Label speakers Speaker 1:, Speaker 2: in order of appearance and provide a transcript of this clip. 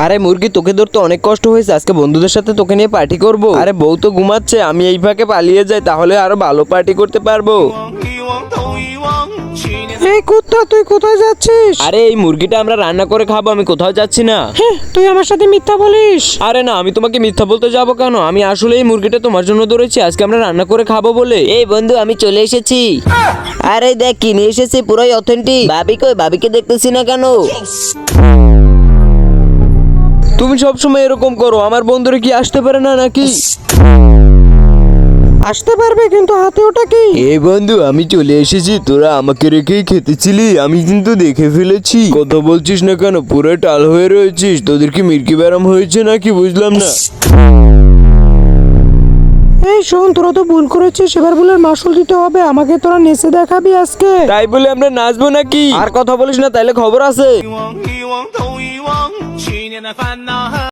Speaker 1: আরে মুরগি, তোকে ধরতে অনেক কষ্ট হয়েছে, আজকে বন্ধুদের সাথে তোকে নিয়ে পার্টি করব। আরে বউ তো ঘুমাচ্ছে, আমি এই ফাঁকে পালিয়ে যাই, তাহলে আরো ভালো পার্টি করতে পারবো।
Speaker 2: এই কুত্তা, তুই কোথায় যাচ্ছিস?
Speaker 1: আরে এই মুরগিটা আমরা রান্না করে খাবো, আমি কোথাও যাচ্ছি না।
Speaker 2: হ্যাঁ, তুই আমার সাথে মিথ্যা বলিস।
Speaker 1: আরে না, আমি তোমাকে মিথ্যা বলতে যাবো কেন? আমি আসলে এই মুরগিটা তোমার জন্য ধরেছি, আজকে আমরা রান্না করে খাবো বলে।
Speaker 3: এই বন্ধু, আমি চলে এসেছি। আরে দেখ কি নিয়ে এসেছি, পুরোই অথেন্টিক। ভাবি কই? ভাবিকে দেখতেছি না কেন?
Speaker 1: তুমি সবসময় এরকম করো, আমার বন্ধুরা কি আসতে পারে না নাকি?
Speaker 2: আসতে পারবে, কিন্তু হাতে ওটা কি?
Speaker 1: এই বন্ধু, আমি চলে এসেছি, তোরা আমাকে রেখেই খেতেছিলি, আমি কিন্তু দেখে ফেলেছি। কথা বলছিস না কেন? পুরো টাল হয়ে রয়েছিস, তোদের কি মির্কি ব্যারাম হয়েছে নাকি? বুঝলাম না।
Speaker 2: এই শোন, তোরা তো ভুল করেছিস, এবার ভুলের মাসুল দিতে হবে। আমাকে তোরা নেচে দেখাবি আজকে।
Speaker 1: তাই বলে আমরা নাচবো নাকি? আর কথা বলিস না, তাইলে খবর আছে।